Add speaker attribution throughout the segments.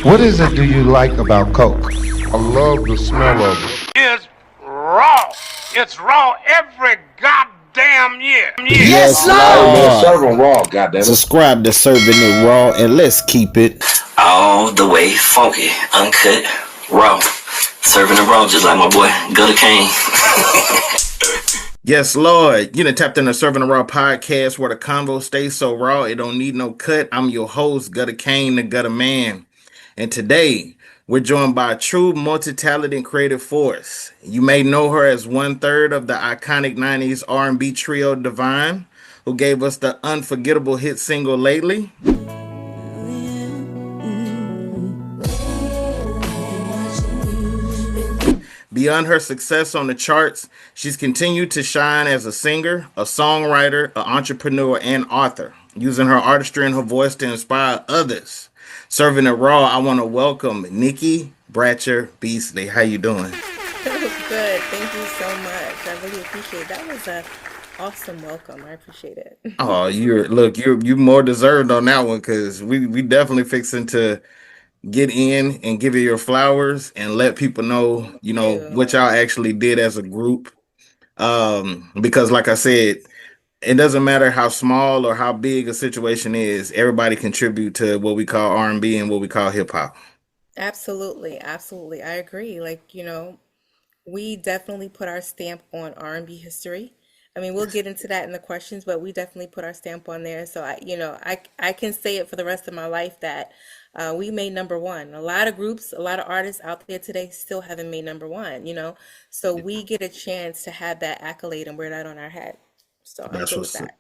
Speaker 1: What is it do you like about Coke?
Speaker 2: I love the smell of it.
Speaker 3: Is raw. It's raw every goddamn year.
Speaker 4: Yes,
Speaker 5: Hey man,
Speaker 4: Lord.
Speaker 5: serve 'em raw, goddammit.
Speaker 4: Subscribe to Serving It Raw and let's keep it
Speaker 6: all the way funky, uncut, raw. Serving it raw just like my boy Gutter Kane.
Speaker 4: Yes, Lord. You done tapped in the Serving the Raw podcast where the convo stays so raw it don't need no cut. I'm your host, Gutter Kane, the Gutter Man. And today, we're joined by a true multi-talented creative force. You may know her as 1/3 of the iconic 90s R&B trio Divine, who gave us the unforgettable hit single Lately. Beyond her success on the charts, she's continued to shine as a singer, a songwriter, an entrepreneur, and author, using her artistry and her voice to inspire others. Serving it raw, I want to welcome Nikki Bratcher-Beasley. How you doing?
Speaker 7: Good. Thank you so much. I really appreciate it. That was a awesome welcome. I appreciate it.
Speaker 4: Oh, you're more deserved on that one because we definitely fixing to get in and give you your flowers and let people know, what y'all actually did as a group. Because like I said, it doesn't matter how small or how big a situation is, everybody contribute to what we call R&B and what we call hip hop.
Speaker 7: Absolutely. Absolutely. I agree. We definitely put our stamp on R&B history. I mean, we'll get into that in the questions, but we definitely put our stamp on there. So I can say it for the rest of my life that we made number one. A lot of groups, a lot of artists out there today still haven't made number one. So we get a chance to have that accolade and wear that on our head. So I'm
Speaker 4: That's
Speaker 7: good with
Speaker 4: what's
Speaker 7: that.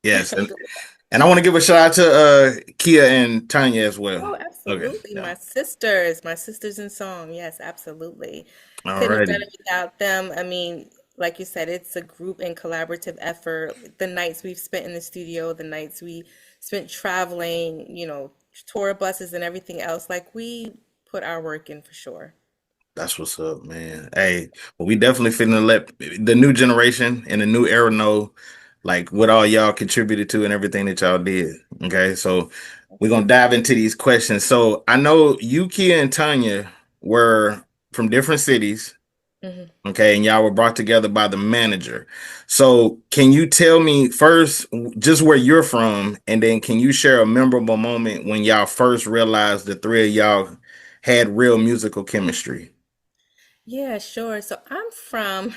Speaker 4: yes,
Speaker 7: I'm
Speaker 4: and,
Speaker 7: good with that.
Speaker 4: and I want to give a shout out to Kia and Tanya as well.
Speaker 7: Oh,
Speaker 4: Okay,
Speaker 7: absolutely.
Speaker 4: yeah.
Speaker 7: My sisters in song. Yes, absolutely. Couldn't have done
Speaker 4: Alrighty.
Speaker 7: it without them. I mean, like you said, it's a group and collaborative effort. The nights we've spent in the studio, the nights we spent traveling, tour buses and everything else, we put our work in for sure.
Speaker 4: That's what's up, man. Hey, well, we definitely finna let the new generation and the new era know, what all y'all contributed to and everything that y'all did. Okay, so we're gonna dive into these questions. So I know you, Kia, and Tanya were from different cities.
Speaker 7: hmm
Speaker 4: Okay, and y'all were brought together by the manager. So can you tell me first just where you're from, and then can you share a memorable moment when y'all first realized the three of y'all had real musical chemistry?
Speaker 7: Yeah, sure. So I'm from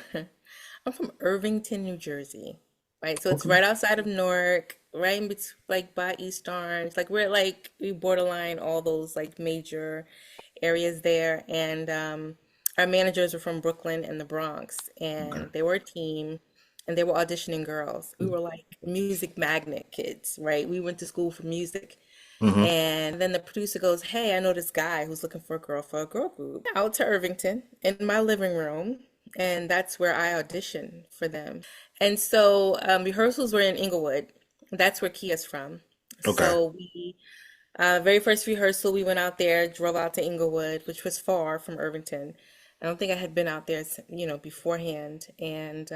Speaker 7: I'm from Irvington, New Jersey. Right. So it's
Speaker 4: Okay.
Speaker 7: right outside of Newark, right in between by East Orange. We're we borderline all those major areas there. And our managers were from Brooklyn and the Bronx,
Speaker 4: Okay.
Speaker 7: and they were a team, and they were auditioning girls. We were like music magnet kids, right? We went to school for music.
Speaker 4: Hmm.
Speaker 7: And then the producer goes, "Hey, I know this guy who's looking for a girl group." Out to Irvington in my living room, and that's where I auditioned for them. And so rehearsals were in Inglewood. That's where Kia's from.
Speaker 4: Okay.
Speaker 7: So very first rehearsal, we went out there, drove out to Inglewood, which was far from Irvington. I don't think I had been out there, beforehand. And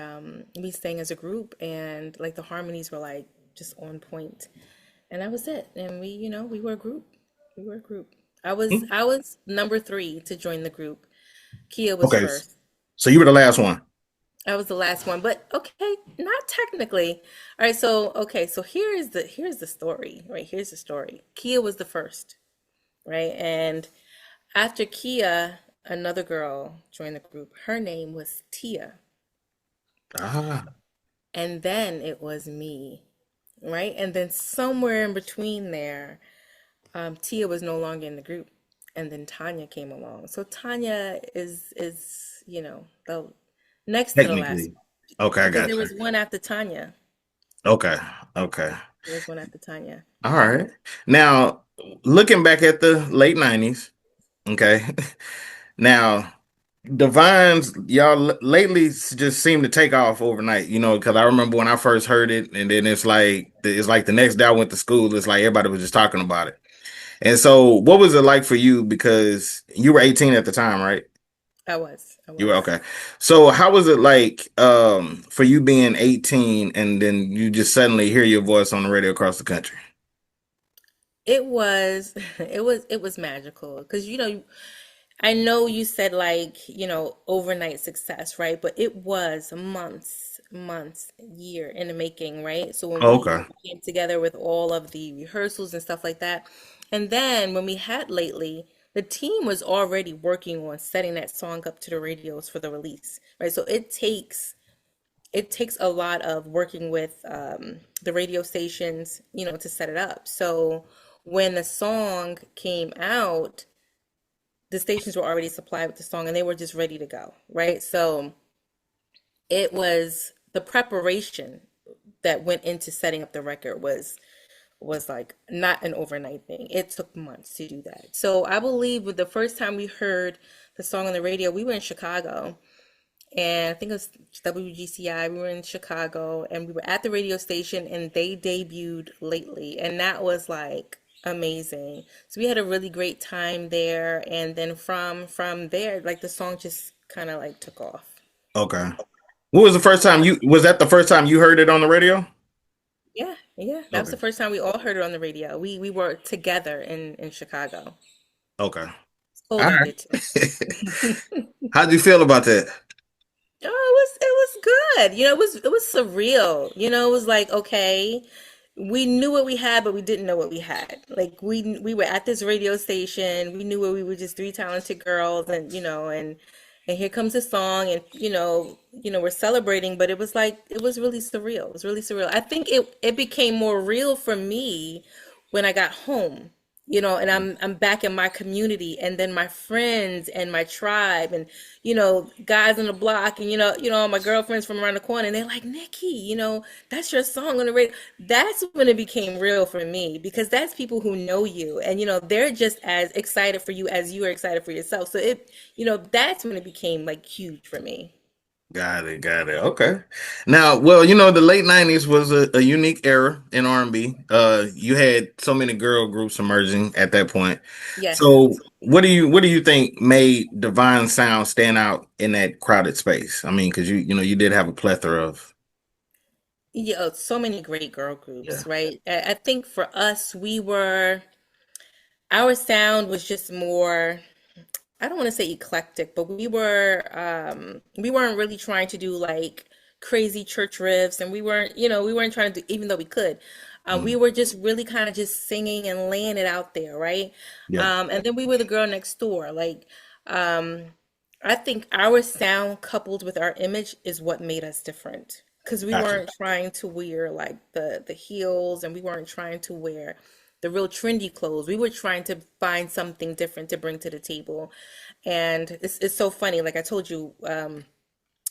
Speaker 7: we sang as a group, and the harmonies were just on point. And that was it. And we were a group. We were a group. I was number three to join the group. Kia was
Speaker 4: Okay.
Speaker 7: first.
Speaker 4: So you were the last one.
Speaker 7: I was the last one, but okay, not technically. All right, so here's the story, right? Here's the story. Kia was the first, right? And after Kia, another girl joined the group. Her name was Tia.
Speaker 4: Ah.
Speaker 7: And then it was me, right? And then somewhere in between there, Tia was no longer in the group, and then Tanya came along. So Tanya is the next to the last
Speaker 4: Technically. Okay, I
Speaker 7: because
Speaker 4: got
Speaker 7: there
Speaker 4: you.
Speaker 7: was one after Tanya.
Speaker 4: Okay. Okay.
Speaker 7: There was one after Tanya.
Speaker 4: All right. Now, looking back at the late 90s, okay. Now, Divines, y'all lately just seem to take off overnight, because I remember when I first heard it, and then it's like the next day I went to school, it's like everybody was just talking about it. And so, what was it like for you? Because you were 18 at the time, right?
Speaker 7: I was. I
Speaker 4: You were
Speaker 7: was.
Speaker 4: okay. So, how was it like for you being 18 and then you just suddenly hear your voice on the radio across the country?
Speaker 7: It was it was magical because I know you said like, overnight success, right? But it was months, year in the making, right? So when
Speaker 4: Oh,
Speaker 7: we
Speaker 4: okay.
Speaker 7: came together with all of the rehearsals and stuff like that, and then when we had lately, the team was already working on setting that song up to the radios for the release, right? So it takes a lot of working with the radio stations, to set it up. So when the song came out, the stations were already supplied with the song and they were just ready to go, right? So it was the preparation that went into setting up the record was like not an overnight thing. It took months to do that. So I believe with the first time we heard the song on the radio, we were in Chicago and I think it was WGCI. We were in Chicago and we were at the radio station and they debuted lately. And that was like amazing. So we had a really great time there. And then from there, like the song just kind of like took off.
Speaker 4: Okay. What was the first time was that the first time you heard it on the radio?
Speaker 7: Yeah, yeah. That was
Speaker 4: Okay.
Speaker 7: the first time we all heard it on the radio. We were together in Chicago.
Speaker 4: Okay. All
Speaker 7: Colby did
Speaker 4: right.
Speaker 7: too.
Speaker 4: How'd you feel about that?
Speaker 7: Oh, it was good. It was surreal. It was like, okay, we knew what we had, but we didn't know what we had. Like we were at this radio station. We knew where we were just three talented girls and here comes the song and we're celebrating, but it was like it was really surreal. It was really surreal. I think it became more real for me when I got home. And I'm back in my community and then my friends and my tribe and guys on the block and my girlfriends from around the corner and they're like, Nikki, that's your song on the radio. That's when it became real for me because that's people who know you and they're just as excited for you as you are excited for yourself. So that's when it became like huge for me.
Speaker 4: Got it, got it. Okay. Now, well, the late '90s was a unique era in R&B. You had so many girl groups emerging at that point.
Speaker 7: Yes.
Speaker 4: So, what do you think made Divine Sound stand out in that crowded space? I mean, because you did have a plethora of
Speaker 7: Yeah, so many great girl
Speaker 4: yeah.
Speaker 7: groups, right? I think for us, our sound was just more, I don't want to say eclectic, but we weren't really trying to do like crazy church riffs and we weren't trying to do, even though we could. We
Speaker 4: Mm,
Speaker 7: were just really kind of just singing and laying it out there, right?
Speaker 4: yeah.
Speaker 7: And then we were the girl next door. Like, um, I think our sound coupled with our image is what made us different. Because we
Speaker 4: Gotcha.
Speaker 7: weren't trying to wear like the heels and we weren't trying to wear the real trendy clothes. We were trying to find something different to bring to the table. And it's so funny. Like I told you,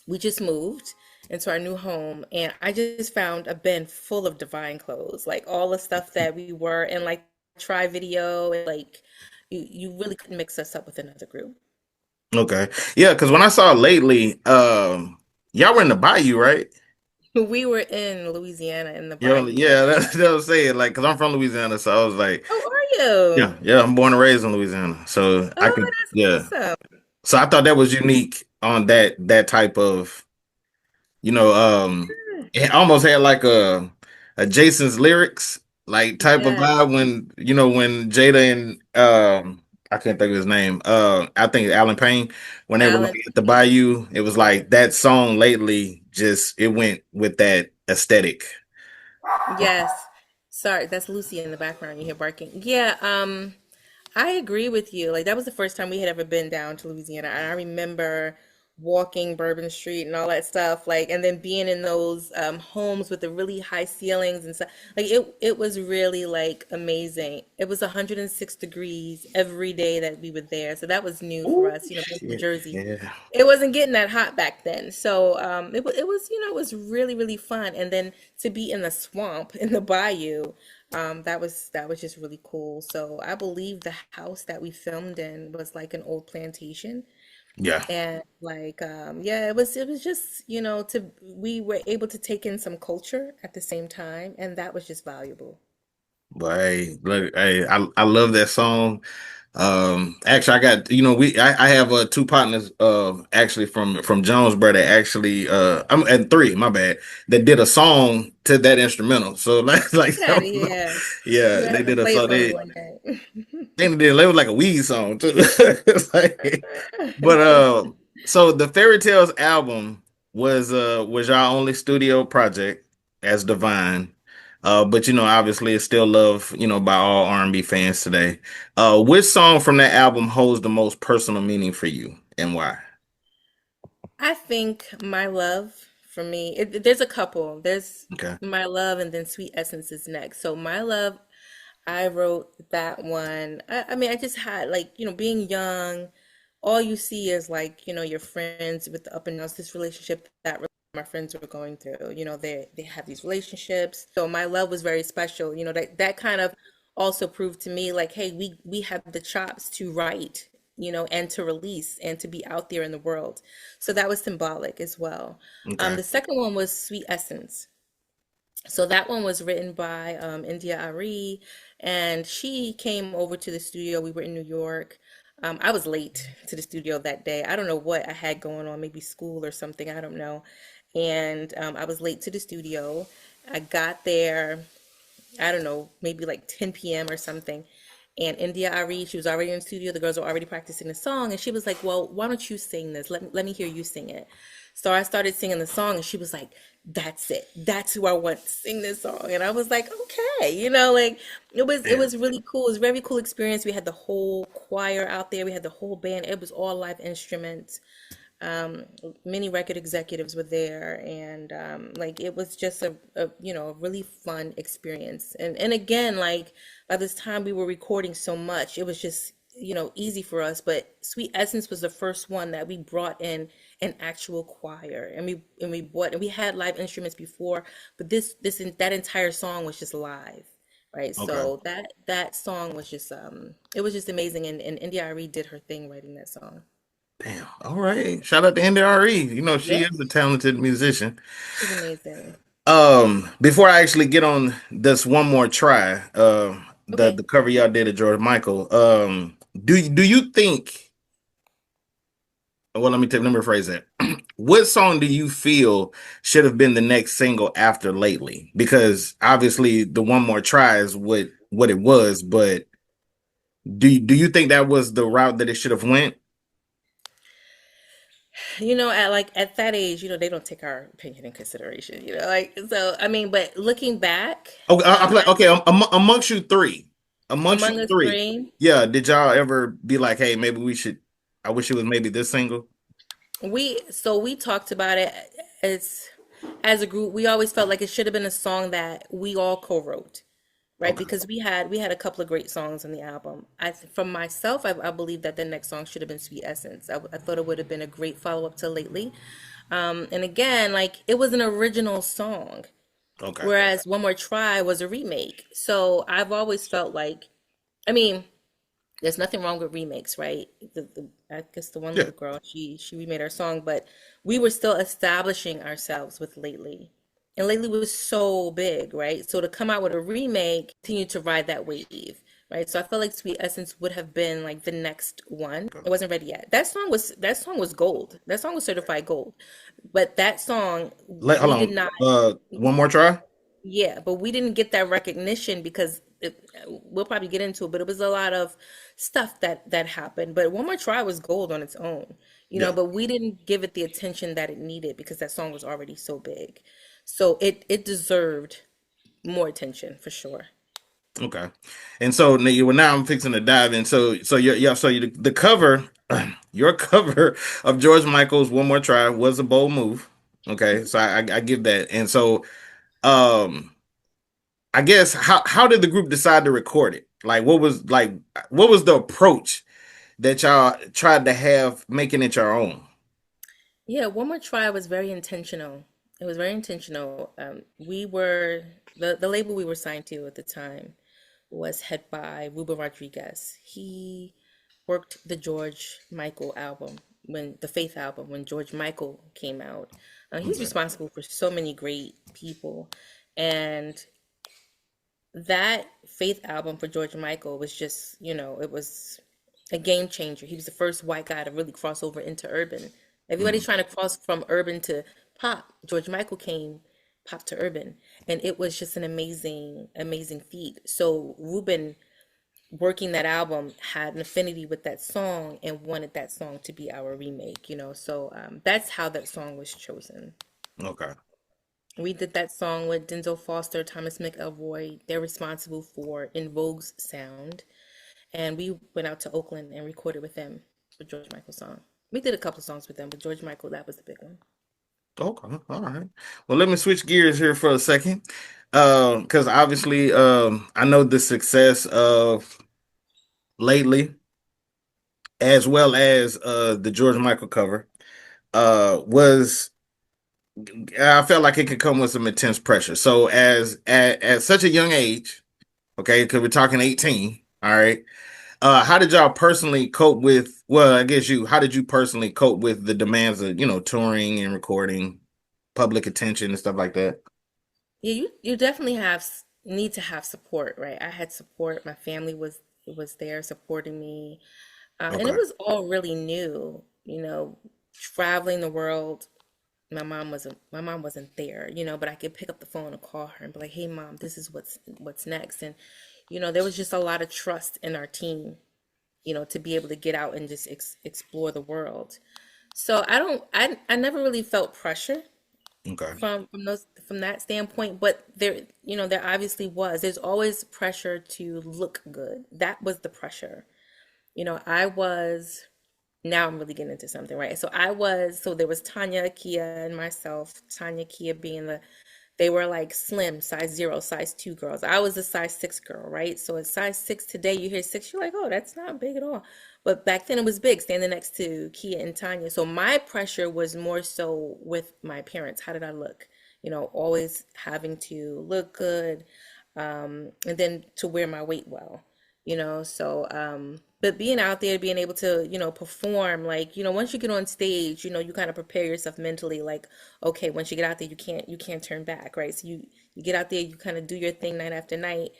Speaker 7: we just moved into our new home and I just found a bin full of Divine clothes, like all the stuff that we were in like try video and like you really couldn't mix us up with another group.
Speaker 4: Okay. Yeah, because when I saw lately, y'all were in the Bayou, right?
Speaker 7: We were in Louisiana in the bayou.
Speaker 4: Yeah, that was saying like, because I'm from Louisiana, so I was like,
Speaker 7: Oh, are you?
Speaker 4: yeah, yeah, I'm born and raised in Louisiana, so I
Speaker 7: Oh,
Speaker 4: could, yeah.
Speaker 7: that's awesome.
Speaker 4: So I thought that was unique on that type of, you know, it almost had like a Jason's lyrics like type of
Speaker 7: Yes,
Speaker 4: vibe when Jada and I can't think of his name. I think it's Alan Payne when they were like
Speaker 7: Alan.
Speaker 4: at the Bayou, it was like that song lately just it went with that aesthetic.
Speaker 7: Yes. Sorry, that's Lucy in the background. You hear barking. Yeah, I agree with you. Like that was the first time we had ever been down to Louisiana. And I remember walking Bourbon Street and all that stuff, like, and then being in those homes with the really high ceilings and stuff. Like it was really like amazing. It was 106 degrees every day that we were there. So that was new for
Speaker 4: Ooh,
Speaker 7: us, being from
Speaker 4: shit.
Speaker 7: Jersey.
Speaker 4: Yeah.
Speaker 7: It wasn't getting that hot back then. So it was really, really fun. And then to be in the swamp in the bayou, that was just really cool. So I believe the house that we filmed in was like an old plantation.
Speaker 4: Yeah.
Speaker 7: And like yeah, it was just, to we were able to take in some culture at the same time, and that was just valuable.
Speaker 4: But hey, look, hey, I love that song. Actually, I got I have two partners actually from Jonesboro that actually I'm at three, my bad, that did a song to that instrumental. So like
Speaker 7: Get out of here.
Speaker 4: yeah,
Speaker 7: You
Speaker 4: they
Speaker 7: have to
Speaker 4: did a
Speaker 7: play it
Speaker 4: song.
Speaker 7: for me
Speaker 4: They
Speaker 7: one day.
Speaker 4: they did it was like a weed song too. It's like, but so the Fairy Tales album was our only studio project as Divine. But obviously it's still loved, by all R&B fans today. Which song from that album holds the most personal meaning for you and why?
Speaker 7: I think My Love for me, there's a couple. There's
Speaker 4: Okay.
Speaker 7: My Love and then Sweet Essence is next. So My Love, I wrote that one. I mean, I just had like, being young, all you see is like, your friends with the up and downs, this relationship that my friends were going through. They have these relationships. So My Love was very special. That kind of also proved to me like, hey, we have the chops to write, and to release and to be out there in the world. So that was symbolic as well.
Speaker 4: Okay.
Speaker 7: The second one was Sweet Essence. So that one was written by India Ari, and she came over to the studio. We were in New York. I was late to the studio that day. I don't know what I had going on, maybe school or something. I don't know. And I was late to the studio. I got there, I don't know, maybe like 10 p.m. or something. And India Ari, she was already in the studio. The girls were already practicing the song. And she was like, well, why don't you sing this? Let me hear you sing it. So I started singing the song, and she was like, that's it. That's who I want to sing this song. And I was like, okay, like
Speaker 4: Yeah.
Speaker 7: it was really cool. It was a very cool experience. We had the whole choir out there. We had the whole band. It was all live instruments. Um, Many record executives were there, and like it was just a really fun experience. And again, like by this time we were recording so much, it was just easy for us. But Sweet Essence was the first one that we brought in an actual choir, and we had live instruments before, but that entire song was just live. Right,
Speaker 4: Okay.
Speaker 7: so that song was just it was just amazing, and India Arie did her thing writing that song.
Speaker 4: Damn. All right. Shout out to NDRE. She
Speaker 7: Yeah,
Speaker 4: is a talented musician.
Speaker 7: she's amazing.
Speaker 4: Before I actually get on this one more try, the
Speaker 7: Okay.
Speaker 4: cover y'all did of George Michael, do you think, well, let me rephrase that. What song do you feel should have been the next single after Lately? Because obviously the one more try is what it was, but do you think that was the route that it should have went?
Speaker 7: At that age, they don't take our opinion in consideration, like so. I mean, but looking back,
Speaker 4: Okay, I'm like,
Speaker 7: I
Speaker 4: okay, amongst you
Speaker 7: among us
Speaker 4: three,
Speaker 7: three,
Speaker 4: yeah. Did y'all ever be like, hey, maybe we should? I wish it was maybe this single.
Speaker 7: we talked about it as as a group. We always felt like it should have been a song that we all co-wrote, right?
Speaker 4: Okay,
Speaker 7: Because we had a couple of great songs on the album. From myself, I believe that the next song should have been Sweet Essence. I thought it would have been a great follow-up to Lately. And again, like it was an original song,
Speaker 4: okay,
Speaker 7: whereas One More Try was a remake. So I've always felt like, I mean, there's nothing wrong with remakes, right? I guess the one
Speaker 4: yeah,
Speaker 7: little girl, she remade our song, but we were still establishing ourselves with Lately. And Lately was so big, right? So to come out with a remake, continue to ride that wave, right? So I felt like Sweet Essence would have been like the next one.
Speaker 4: okay.
Speaker 7: It wasn't ready yet. That song was gold. That song was certified gold. But that song,
Speaker 4: Hold
Speaker 7: we did
Speaker 4: on.
Speaker 7: not.
Speaker 4: One more try.
Speaker 7: Yeah, but we didn't get that recognition because we'll probably get into it, but it was a lot of stuff that happened. But One More Try was gold on its own,
Speaker 4: Yeah.
Speaker 7: but we didn't give it the attention that it needed because that song was already so big. So it deserved more attention for sure.
Speaker 4: Okay. And so now I'm fixing to dive in. So the cover, your cover of George Michael's "One More Try" was a bold move. Okay, so I give that. And so um I guess how did the group decide to record it? What was the approach that y'all tried to have making it your own?
Speaker 7: Yeah, One More Try was very intentional. It was very intentional. We were the label we were signed to at the time was head by Ruben Rodriguez. He worked the George Michael album when the Faith album when George Michael came out. He's
Speaker 4: Okay.
Speaker 7: responsible for so many great people, and that Faith album for George Michael was just, it was a game changer. He was the first white guy to really cross over into urban. Everybody's
Speaker 4: Mm.
Speaker 7: trying to cross from urban to pop. George Michael came pop to urban, and it was just an amazing, amazing feat. So Ruben working that album had an affinity with that song and wanted that song to be our remake, you know. So that's how that song was chosen.
Speaker 4: Okay.
Speaker 7: We did that song with Denzel Foster, Thomas McElroy. They're responsible for In Vogue's sound. And we went out to Oakland and recorded with them for George Michael's song. We did a couple songs with them, but George Michael, that was the big one.
Speaker 4: Okay. All right. Well, let me switch gears here for a second. Because obviously, I know the success of Lately, as well as the George Michael cover, was I felt like it could come with some intense pressure. So as at such a young age, okay, because we're talking 18, all right. How did y'all personally cope with, well, I guess how did you personally cope with the demands of, touring and recording, public attention and stuff like that?
Speaker 7: Yeah, you definitely need to have support, right? I had support. My family was there supporting me, and it
Speaker 4: Okay.
Speaker 7: was all really new. You know, traveling the world. My mom wasn't there, you know, but I could pick up the phone and call her and be like, "Hey, mom, this is what's next." And you know, there was just a lot of trust in our team, you know, to be able to get out and just explore the world. So I never really felt pressure
Speaker 4: Okay.
Speaker 7: from that standpoint, but there obviously was. There's always pressure to look good. That was the pressure. You know, now I'm really getting into something, right? So there was Tanya, Kia, and myself. Tanya, Kia being they were like slim, size 0, size 2 girls. I was a size 6 girl, right? So at size 6 today, you hear 6, you're like, oh, that's not big at all. But back then it was big, standing next to Kia and Tanya. So my pressure was more so with my parents. How did I look? You know, always having to look good, and then to wear my weight well, you know. So, but being out there, being able to, you know, perform, like, you know, once you get on stage, you know, you kind of prepare yourself mentally, like, okay, once you get out there, you can't turn back, right? So you get out there, you kind of do your thing night after night,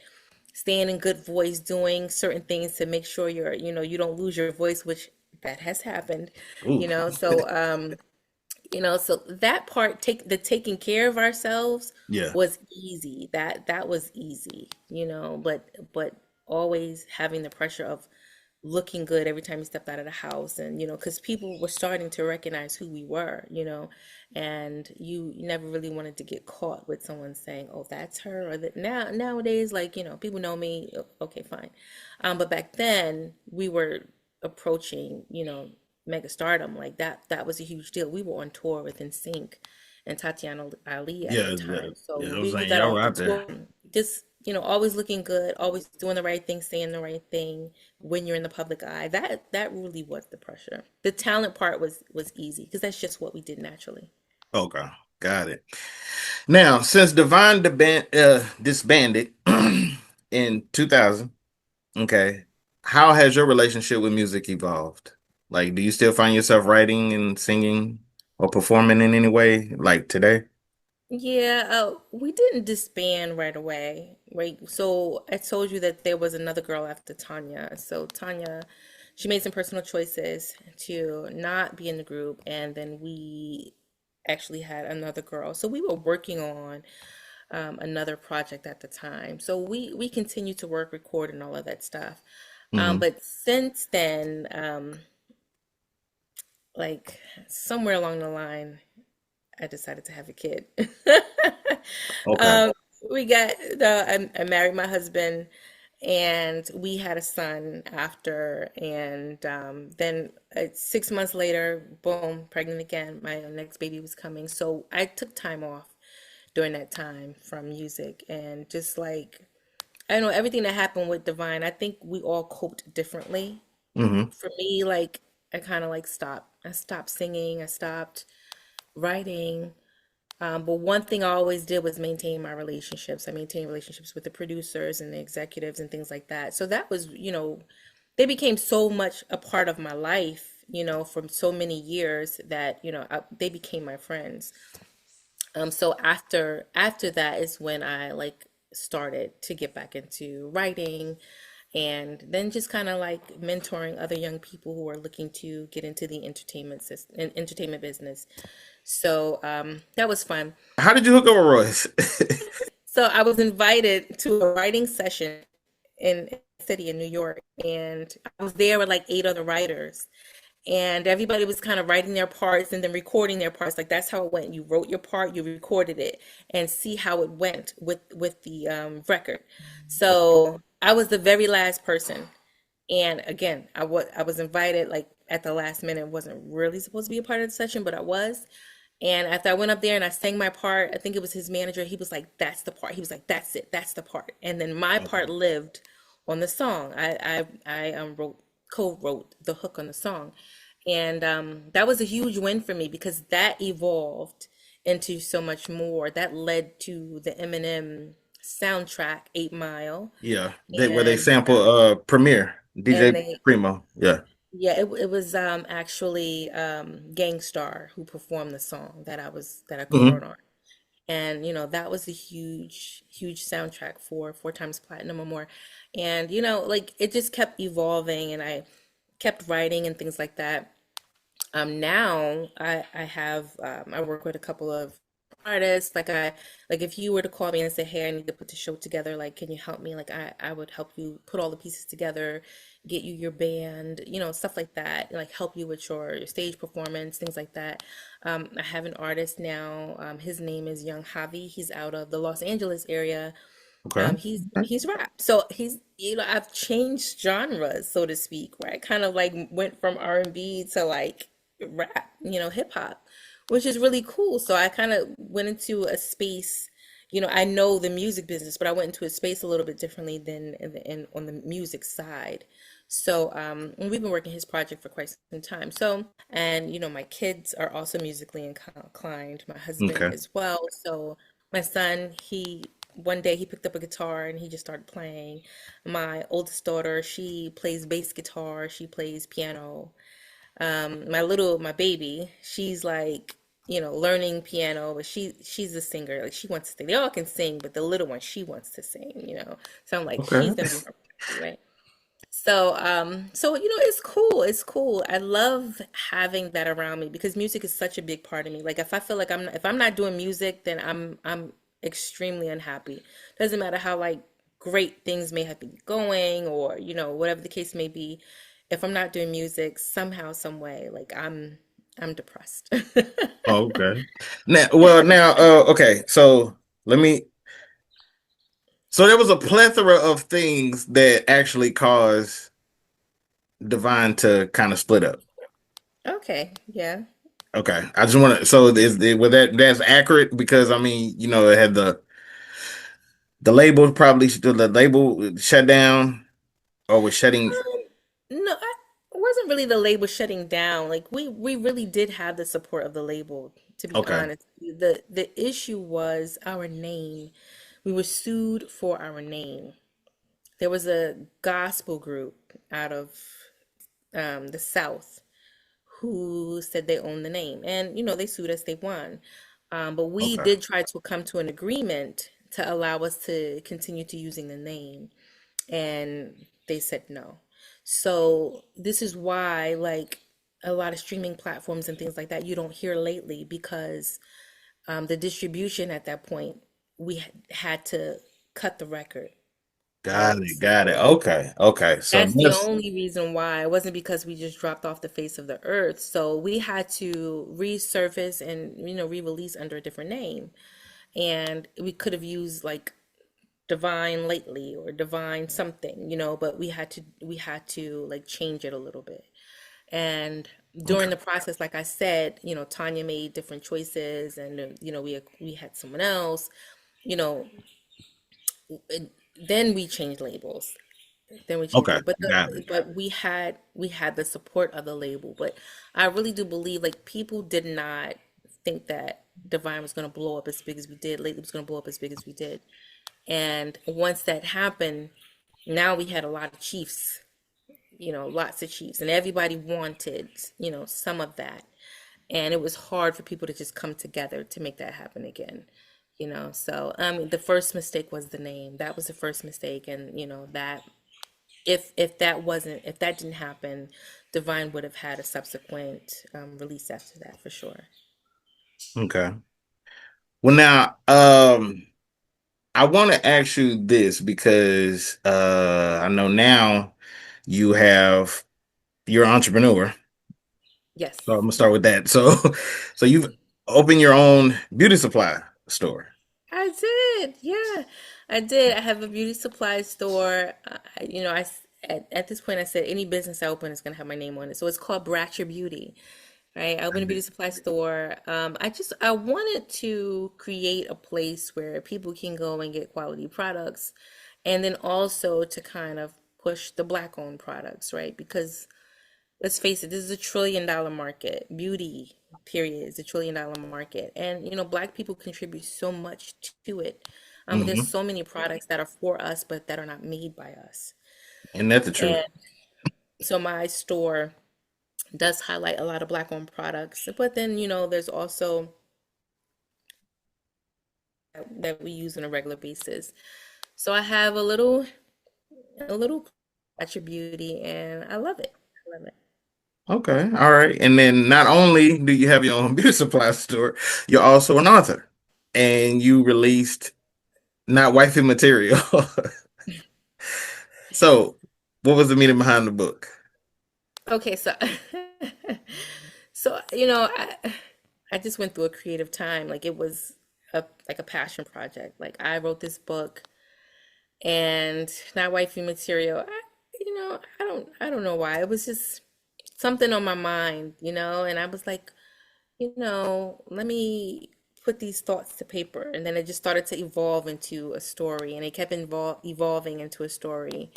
Speaker 7: staying in good voice, doing certain things to make sure you don't lose your voice, which that has happened,
Speaker 4: Ooh.
Speaker 7: you know. So, so that part, taking care of ourselves
Speaker 4: Yeah.
Speaker 7: was easy. That was easy, you know, but always having the pressure of looking good every time you stepped out of the house, and you know, because people were starting to recognize who we were, you know, and you never really wanted to get caught with someone saying, oh, that's her, or that. Nowadays, like, you know, people know me, okay, fine. But back then we were approaching, you know, mega stardom. Like that was a huge deal. We were on tour with NSYNC and Tatiana Ali at the
Speaker 4: Yeah. Yeah.
Speaker 7: time. So
Speaker 4: Yeah. I was
Speaker 7: we
Speaker 4: saying
Speaker 7: got
Speaker 4: y'all were
Speaker 7: off the
Speaker 4: out there.
Speaker 7: tour just, you know, always looking good, always doing the right thing, saying the right thing when you're in the public eye. That really was the pressure. The talent part was easy because that's just what we did naturally.
Speaker 4: Okay. Got it. Now, since disbanded in 2000, okay, how has your relationship with music evolved? Like, do you still find yourself writing and singing or performing in any way, like today?
Speaker 7: Yeah, we didn't disband right away, right? So I told you that there was another girl after Tanya. So Tanya, she made some personal choices to not be in the group, and then we actually had another girl. So we were working on another project at the time. So we continued to work, record, and all of that stuff.
Speaker 4: Hmm.
Speaker 7: But since then, like somewhere along the line, I decided to have a kid.
Speaker 4: Okay.
Speaker 7: Um, we got I married my husband, and we had a son after, and then 6 months later, boom, pregnant again. My next baby was coming, so I took time off during that time from music, and just like I don't know everything that happened with Divine. I think we all coped differently.
Speaker 4: Hmm.
Speaker 7: For me, like I kind of like stopped. I stopped singing. I stopped writing. But one thing I always did was maintain my relationships. I maintained relationships with the producers and the executives and things like that. So that was, you know, they became so much a part of my life, you know, from so many years that, you know, they became my friends. So after that is when I like started to get back into writing and then just kind of like mentoring other young people who are looking to get into the entertainment business. So that was fun.
Speaker 4: How did you hook up with Royce?
Speaker 7: So I was invited to a writing session in a city in New York, and I was there with like 8 other writers, and everybody was kind of writing their parts and then recording their parts. Like that's how it went. You wrote your part, you recorded it, and see how it went with the record. So I was the very last person, and again, I was invited like at the last minute. Wasn't really supposed to be a part of the session, but I was. And after I went up there and I sang my part, I think it was his manager. He was like, "That's the part." He was like, "That's it. That's the part." And then my part
Speaker 4: Okay.
Speaker 7: lived on the song. I co-wrote the hook on the song, and that was a huge win for me because that evolved into so much more. That led to the Eminem soundtrack, 8 Mile,
Speaker 4: Yeah, where they
Speaker 7: and
Speaker 4: sample Premier,
Speaker 7: and
Speaker 4: DJ
Speaker 7: they
Speaker 4: Primo. Yeah.
Speaker 7: yeah, it was actually Gangstar who performed the song that I co-wrote
Speaker 4: Hmm.
Speaker 7: on. And that was a huge soundtrack for 4 times platinum or more. And like it just kept evolving and I kept writing and things like that. Now I work with a couple of artists. Like if you were to call me and say, "Hey, I need to put the show together. Like, can you help me?" Like I would help you put all the pieces together, get you your band, stuff like that. Like help you with your stage performance, things like that. I have an artist now. His name is Young Javi. He's out of the Los Angeles area.
Speaker 4: Okay.
Speaker 7: He's rap. So I've changed genres, so to speak, where I kind of like went from R&B to like rap, hip hop, which is really cool. So I kind of went into a space, I know the music business, but I went into a space a little bit differently than on the music side. So and we've been working his project for quite some time. So, and my kids are also musically inclined, my husband
Speaker 4: Okay.
Speaker 7: as well. So my son, he one day he picked up a guitar and he just started playing. My oldest daughter, she plays bass guitar, she plays piano. My baby, she's like, learning piano, but she's a singer. Like she wants to sing. They all can sing, but the little one, she wants to sing. So I'm like,
Speaker 4: Okay.
Speaker 7: she's gonna be her baby, right? So it's cool. It's cool. I love having that around me because music is such a big part of me. Like if I feel like if I'm not doing music, then I'm extremely unhappy. Doesn't matter how like great things may have been going or whatever the case may be. If I'm not doing music somehow, some way, like I'm depressed.
Speaker 4: Okay. Now, okay. Let me. So there was a plethora of things that actually caused Divine to kind of split up.
Speaker 7: Okay, yeah.
Speaker 4: Okay, I just want to. So was that's accurate because I mean, it had the label shut down or was shutting.
Speaker 7: No, it wasn't really the label shutting down. Like we really did have the support of the label, to be
Speaker 4: Okay.
Speaker 7: honest. The issue was our name. We were sued for our name. There was a gospel group out of the South who said they owned the name, and they sued us. They won, but we
Speaker 4: Okay.
Speaker 7: did try to come to an agreement to allow us to continue to using the name, and they said no. So this is why, like a lot of streaming platforms and things like that, you don't hear lately because the distribution at that point, we had to cut the record,
Speaker 4: Got
Speaker 7: right?
Speaker 4: it. Got it.
Speaker 7: So
Speaker 4: Okay. Okay. So
Speaker 7: that's the
Speaker 4: that's
Speaker 7: only reason why. It wasn't because we just dropped off the face of the earth. So we had to resurface and, re-release under a different name. And we could have used like Divine Lately or Divine something, but we had to like change it a little bit. And during
Speaker 4: okay.
Speaker 7: the process, like I said, Tanya made different choices and we had someone else, you know, and then we changed labels. Then we changed
Speaker 4: Okay.
Speaker 7: label. But
Speaker 4: Got it.
Speaker 7: we had the support of the label. But I really do believe like people did not think that Divine was gonna blow up as big as we did. Lately was gonna blow up as big as we did. And once that happened, now we had a lot of chiefs, lots of chiefs, and everybody wanted, some of that. And it was hard for people to just come together to make that happen again. So the first mistake was the name. That was the first mistake, and that if that didn't happen, Divine would have had a subsequent release after that for sure.
Speaker 4: Okay. Well, now, I want to ask you this because I know now you have you're an entrepreneur. So I'm
Speaker 7: Yes.
Speaker 4: gonna start with that. So, so you've opened your own beauty supply store.
Speaker 7: I did. Yeah, I did. I have a beauty supply store. At this point, I said any business I open is going to have my name on it. So it's called Bratcher Beauty, right? I opened a beauty supply store. I wanted to create a place where people can go and get quality products, and then also to kind of push the Black-owned products, right? Because let's face it, this is $1 trillion market. Beauty, period, is $1 trillion market. And, Black people contribute so much to it. There's
Speaker 4: Hmm.
Speaker 7: so many products that are for us, but that are not made by us.
Speaker 4: And that's the truth.
Speaker 7: And so my store does highlight a lot of Black-owned products. But then, there's also that we use on a regular basis. So I have a little Bratcher Beauty, and I love it. I love it.
Speaker 4: Okay. All right. And then not only do you have your own beauty supply store, you're also an author, and you released not Wifey Material. So, what was the meaning behind the book?
Speaker 7: Okay, so I just went through a creative time. Like it was a passion project. Like I wrote this book and not Wifey Material. I don't know why. It was just something on my mind, and I was like, let me put these thoughts to paper. And then it just started to evolve into a story, and it kept evolving into a story.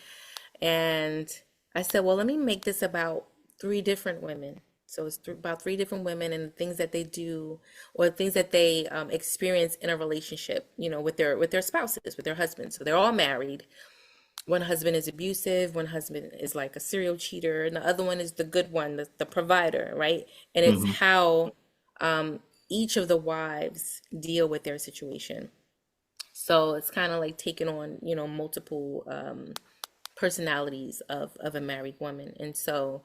Speaker 7: And I said, well, let me make this about three different women. So it's about three different women and the things that they do or things that they experience in a relationship, with their spouses, with their husbands. So they're all married. One husband is abusive, one husband is like a serial cheater, and the other one is the good one, the provider, right? And it's
Speaker 4: Hmm.
Speaker 7: how each of the wives deal with their situation. So it's kind of like taking on, multiple personalities of a married woman. And so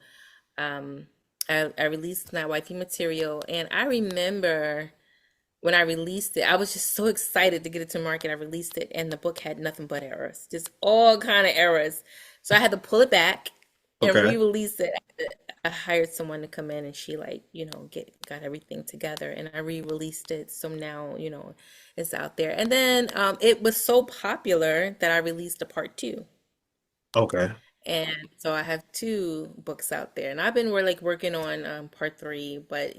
Speaker 7: I released my Wifey Material, and I remember when I released it, I was just so excited to get it to market. I released it, and the book had nothing but errors, just all kind of errors. So I had to pull it back and
Speaker 4: Okay.
Speaker 7: re-release it. I hired someone to come in, and she like, got everything together, and I re-released it. So now, it's out there. And then it was so popular that I released a part two.
Speaker 4: Okay.
Speaker 7: And so I have two books out there, and I've been working on part three. But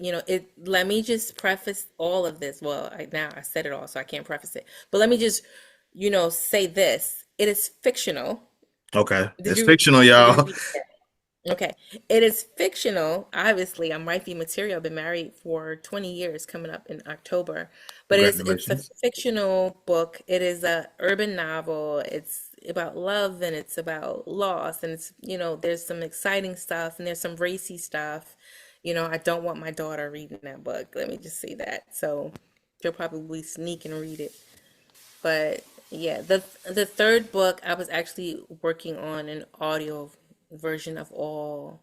Speaker 7: let me just preface all of this. Well, now I said it all, so I can't preface it. But let me just say this: it is fictional.
Speaker 4: Okay.
Speaker 7: Did
Speaker 4: It's
Speaker 7: you
Speaker 4: fictional,
Speaker 7: did you
Speaker 4: y'all.
Speaker 7: read it? Okay, it is fictional. Obviously, I'm wifey material. I've been married for 20 years, coming up in October. But it's a
Speaker 4: Congratulations.
Speaker 7: fictional book. It is a urban novel. It's about love and it's about loss and it's there's some exciting stuff and there's some racy stuff. I don't want my daughter reading that book. Let me just say that. So she'll probably sneak and read it. But yeah, the third book I was actually working on an audio version of all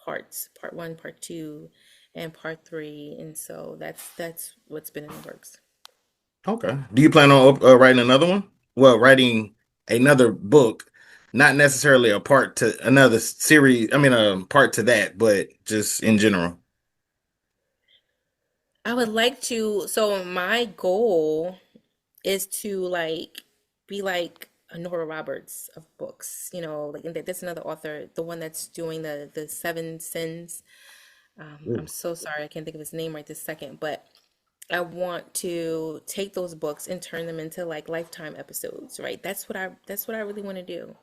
Speaker 7: parts, part one, part two, and part three, and so that's what's been in the works.
Speaker 4: Okay. Do you plan on writing another one? Well, writing another book, not necessarily a part to another series. I mean, a part to that, but just in general.
Speaker 7: I would like to, so my goal is to be like a Nora Roberts of books, like and there's another author, the one that's doing the Seven Sins. I'm
Speaker 4: Ooh.
Speaker 7: so sorry, I can't think of his name right this second, but I want to take those books and turn them into like lifetime episodes, right? That's what I really want to do.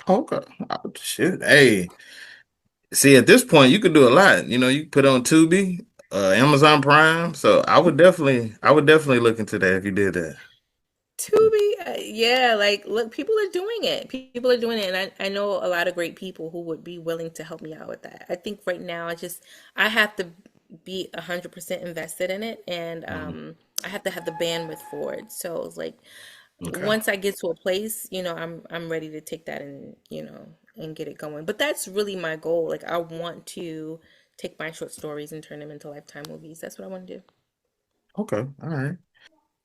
Speaker 4: Okay. Oh, shit. Hey, see, at this point, you could do a lot. You could put on Tubi, Amazon Prime. So I would definitely look into that if you did that.
Speaker 7: Tubi, yeah, like look, people are doing it. People are doing it, and I know a lot of great people who would be willing to help me out with that. I think right now I have to be 100% invested in it, and
Speaker 4: Mhm.
Speaker 7: I have to have the bandwidth for it. So it's like
Speaker 4: Okay.
Speaker 7: once I get to a place, I'm ready to take that and, and get it going. But that's really my goal. Like I want to take my short stories and turn them into Lifetime movies. That's what I want to do.
Speaker 4: Okay. All right.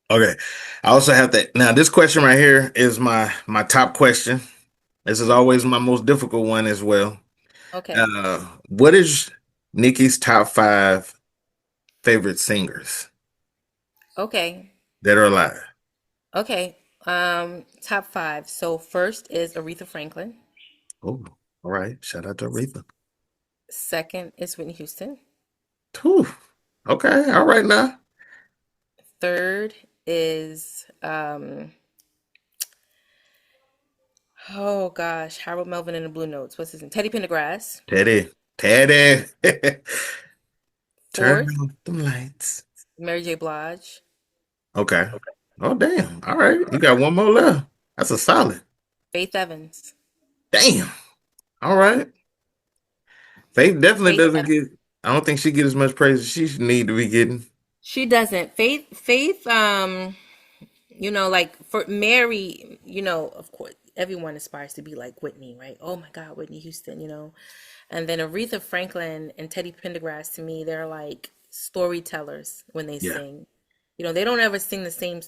Speaker 4: Okay. I also have that. Now, this question right here is my top question. This is always my most difficult one as well.
Speaker 7: Okay.
Speaker 4: What is Nikki's top five favorite singers
Speaker 7: Okay.
Speaker 4: that are alive?
Speaker 7: Okay. Top five. So first is Aretha Franklin.
Speaker 4: Oh, all right. Shout out to Aretha.
Speaker 7: Second is Whitney Houston.
Speaker 4: Whew. Okay. All right now.
Speaker 7: Third is oh gosh, Harold Melvin and the Blue Notes. What's his name? Teddy Pendergrass.
Speaker 4: Teddy. Teddy. Turn
Speaker 7: Fourth,
Speaker 4: off the lights.
Speaker 7: Mary J. Blige.
Speaker 4: Okay. Oh, damn. All right. You got one more left. That's a solid.
Speaker 7: Faith Evans.
Speaker 4: Damn. All right. Faith definitely
Speaker 7: Faith
Speaker 4: doesn't
Speaker 7: Evans.
Speaker 4: get, I don't think she get as much praise as she should need to be getting.
Speaker 7: She doesn't. Faith, like for Mary, of course, everyone aspires to be like Whitney, right? Oh my God, Whitney Houston. And then Aretha Franklin and Teddy Pendergrass, to me, they're like storytellers when they
Speaker 4: Yeah.
Speaker 7: sing. They don't ever sing the same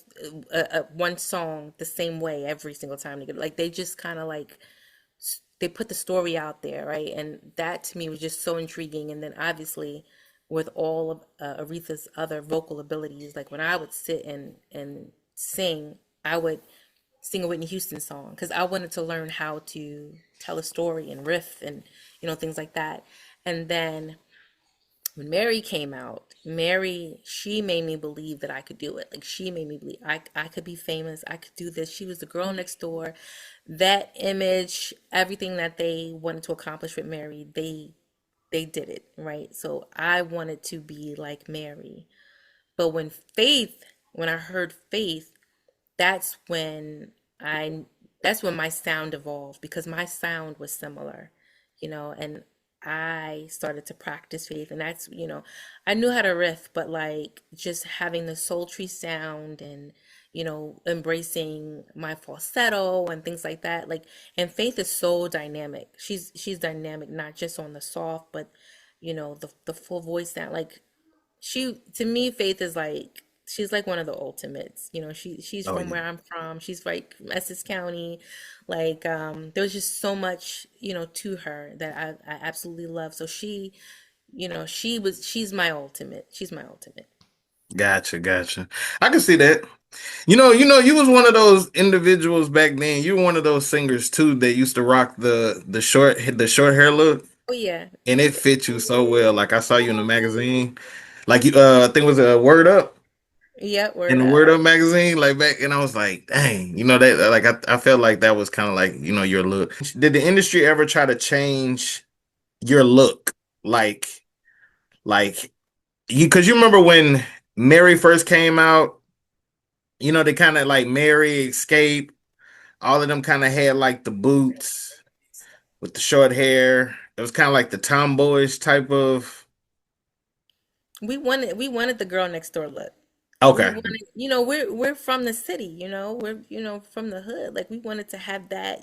Speaker 7: one song the same way every single time they get like they just kind of like they put the story out there, right? And that to me was just so intriguing. And then obviously with all of Aretha's other vocal abilities, like when I would sit and sing, I would sing a Whitney Houston song because I wanted to learn how to tell a story and riff and things like that. And then when Mary came out, Mary, she made me believe that I could do it. Like she made me believe I could be famous. I could do this. She was the girl next door. That image, everything that they wanted to accomplish with Mary, they did it, right? So I wanted to be like Mary. But when I heard Faith, that's when I that's when my sound evolved because my sound was similar, and I started to practice Faith, and that's, I knew how to riff, but like just having the sultry sound and embracing my falsetto and things like that, like, and Faith is so dynamic. She's dynamic not just on the soft, but the full voice sound. Like to me, Faith is like she's like one of the ultimates. She's
Speaker 4: Oh,
Speaker 7: from
Speaker 4: yeah.
Speaker 7: where I'm from. She's like from Essex County. Like there was just so much, to her that I absolutely love. So she's my ultimate. She's my ultimate.
Speaker 4: Gotcha, gotcha. I can see that. You was one of those individuals back then. You were one of those singers too that used to rock the short hair look,
Speaker 7: Oh yeah.
Speaker 4: and it fit you so well. Like I saw you in the magazine, like you, I think it was a Word Up
Speaker 7: Yeah,
Speaker 4: in
Speaker 7: word
Speaker 4: the
Speaker 7: up.
Speaker 4: Word Up magazine, like back, and I was like, dang, that like I felt like that was kind of like your look. Did the industry ever try to change your look, like because you remember when Mary first came out? They kind of like Mary, Escape, all of them kind of had like the boots with the short hair. It was kind of like the tomboyish type of.
Speaker 7: We wanted the girl next door look. We
Speaker 4: Okay.
Speaker 7: wanted, we're from the city, we're from the hood. Like we wanted to have that,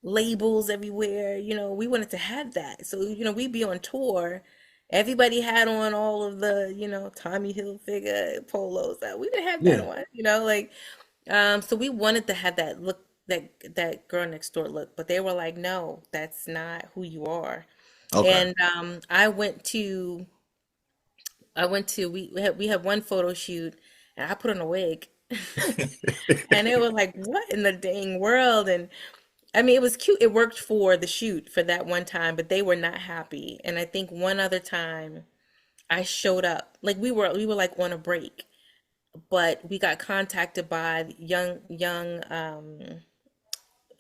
Speaker 7: labels everywhere. We wanted to have that. So, we'd be on tour. Everybody had on all of the, Tommy Hilfiger polos. We didn't have that
Speaker 4: Yeah.
Speaker 7: on, like, so we wanted to have that look, that girl next door look, but they were like, no, that's not who you are.
Speaker 4: Okay.
Speaker 7: And we had one photo shoot and I put on a wig. And they were like, what in the dang world? And I mean, it was cute. It worked for the shoot for that one time, but they were not happy. And I think one other time I showed up, like we were like on a break, but we got contacted by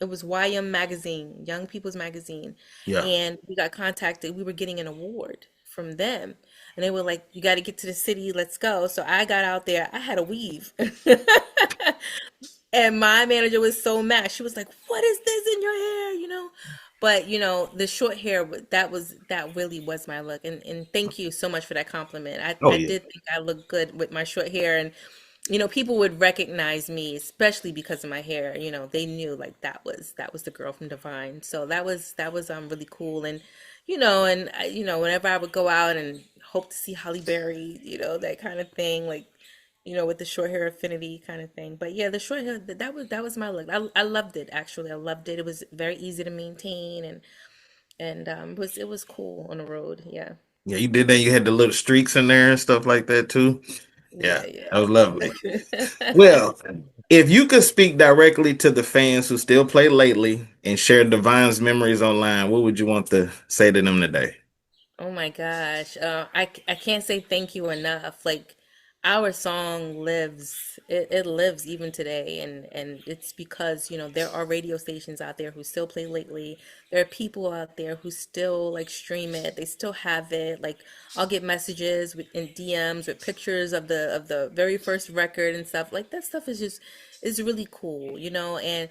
Speaker 7: it was YM magazine, Young People's Magazine,
Speaker 4: Yeah.
Speaker 7: and we got contacted. We were getting an award from them, and they were like, "You got to get to the city. Let's go." So I got out there. I had a weave. And my manager was so mad. She was like, "What is this in your hair?" But the short hair that really was my look. And thank you so much for that compliment. I
Speaker 4: Oh
Speaker 7: I
Speaker 4: yeah.
Speaker 7: did think I looked good with my short hair, and people would recognize me, especially because of my hair. They knew like that was the girl from Divine. So that was really cool. And whenever I would go out and hope to see Holly Berry, that kind of thing, like with the short hair affinity kind of thing. But yeah, the short hair, that was my look. I loved it actually. I loved it. It was very easy to maintain, and it was cool on the road. Yeah.
Speaker 4: Yeah, you did that. You had the little streaks in there and stuff like that too.
Speaker 7: Yeah,
Speaker 4: Yeah, that was lovely.
Speaker 7: yeah.
Speaker 4: Well, if you could speak directly to the fans who still play lately and share Divine's memories online, what would you want to say to them today?
Speaker 7: Oh my gosh. I can't say thank you enough. Like our song lives, it lives even today. And it's because, there are radio stations out there who still play lately. There are people out there who still like stream it. They still have it. Like I'll get messages in DMs with pictures of the very first record and stuff. Like that stuff is really cool, and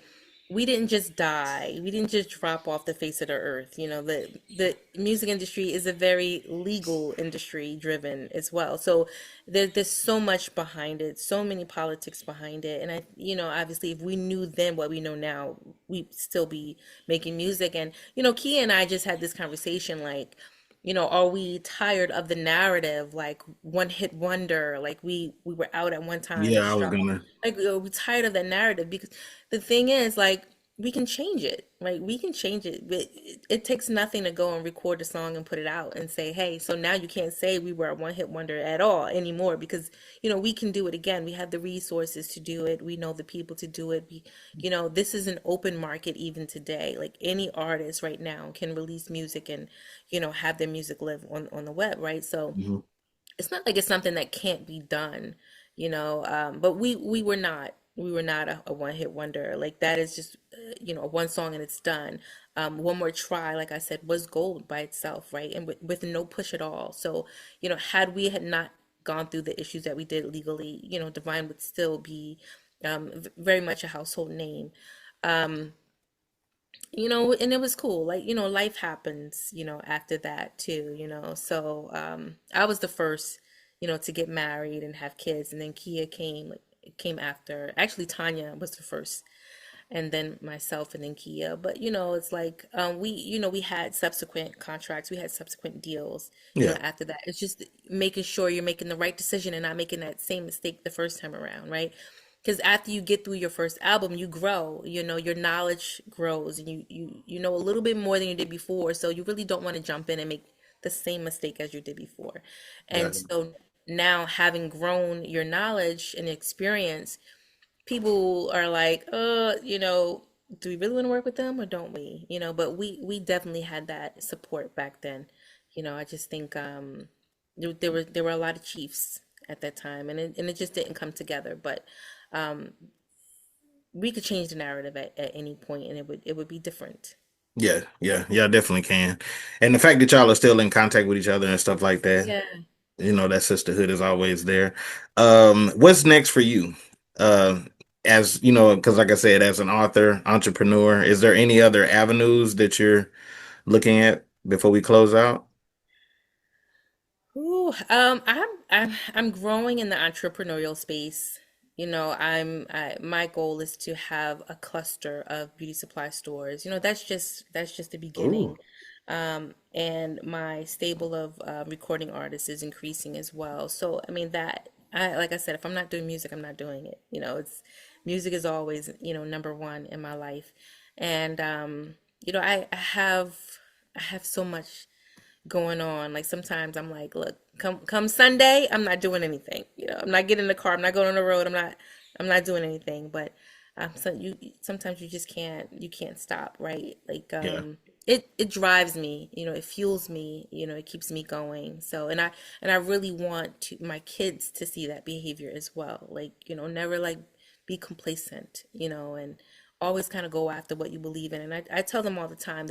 Speaker 7: we didn't just die. We didn't just drop off the face of the earth. The music industry is a very legal industry driven as well. So there's so much behind it, so many politics behind it. And obviously if we knew then what we know now, we'd still be making music. And, Kia and I just had this conversation like, are we tired of the narrative, like one hit wonder, like we were out at one time,
Speaker 4: Yeah, I
Speaker 7: just
Speaker 4: was
Speaker 7: drop off.
Speaker 4: gonna.
Speaker 7: Like, are we tired of that narrative? Because the thing is, like, we can change it. Like, we can change it. But it takes nothing to go and record a song and put it out and say, hey, so now you can't say we were a one hit wonder at all anymore because, we can do it again. We have the resources to do it. We know the people to do it. This is an open market even today. Like, any artist right now can release music and, have their music live on the web, right? So,
Speaker 4: Mhm.
Speaker 7: it's not like it's something that can't be done, but we were not a one hit wonder. Like that is just one song and it's done. One More Try, like I said, was gold by itself, right? And with no push at all. So had we had not gone through the issues that we did legally, Divine would still be very much a household name. um and it was cool. Like, life happens, after that too, So I was the first, to get married and have kids, and then Kia came after. Actually, Tanya was the first, and then myself, and then Kia. But it's like we had subsequent contracts, we had subsequent deals,
Speaker 4: Yeah,
Speaker 7: after that. It's just making sure you're making the right decision and not making that same mistake the first time around, right? Because after you get through your first album, you grow, your knowledge grows, and you know a little bit more than you did before. So you really don't want to jump in and make the same mistake as you did before. And
Speaker 4: got
Speaker 7: so now, having grown your knowledge and experience, people are like, do we really want to work with them or don't we? But we definitely had that support back then. I just think there were a lot of chiefs at that time, and it just didn't come together. But um, we could change the narrative at any point, and it would be different.
Speaker 4: yeah, yeah, yeah. I definitely can. And the fact that y'all are still in contact with each other and stuff like that,
Speaker 7: Yeah.
Speaker 4: that sisterhood is always there. What's next for you? Uh, as because like I said, as an author, entrepreneur, is there any other avenues that you're looking at before we close out?
Speaker 7: Ooh, I'm growing in the entrepreneurial space. My goal is to have a cluster of beauty supply stores. That's just the
Speaker 4: Ooh,
Speaker 7: beginning. And my stable of recording artists is increasing as well. So I mean that I like I said, if I'm not doing music, I'm not doing it. It's music is always, number one in my life. And I have so much going on. Like sometimes I'm like, look, come Sunday, I'm not doing anything. I'm not getting in the car. I'm not going on the road. I'm not doing anything. But sometimes you just can't stop, right? Like
Speaker 4: yeah,
Speaker 7: it drives me. It fuels me. It keeps me going. So and I really want my kids to see that behavior as well. Like never like be complacent. And always kind of go after what you believe in. And I tell them all the time,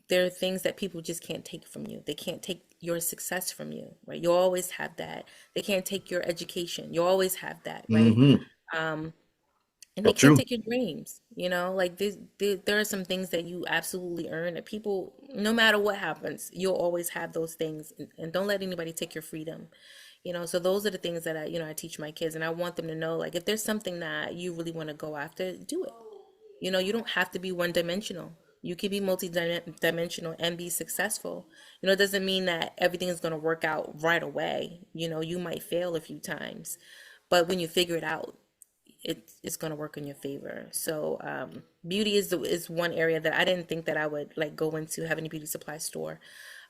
Speaker 7: there are things that people just can't take from you. They can't take your success from you, right? You always have that. They can't take your education. You always have that, right?
Speaker 4: mm-hmm.
Speaker 7: Um, and they
Speaker 4: That's
Speaker 7: can't
Speaker 4: true.
Speaker 7: take your dreams, like there are some things that you absolutely earn that people, no matter what happens, you'll always have those things. And don't let anybody take your freedom. So those are the things that I teach my kids, and I want them to know, like, if there's something that you really want to go after, do it. You don't have to be one dimensional. You can be multi-dimensional and be successful. It doesn't mean that everything is going to work out right away. You might fail a few times, but when you figure it out, it's going to work in your favor. So beauty is one area that I didn't think that I would like go into, having a beauty supply store.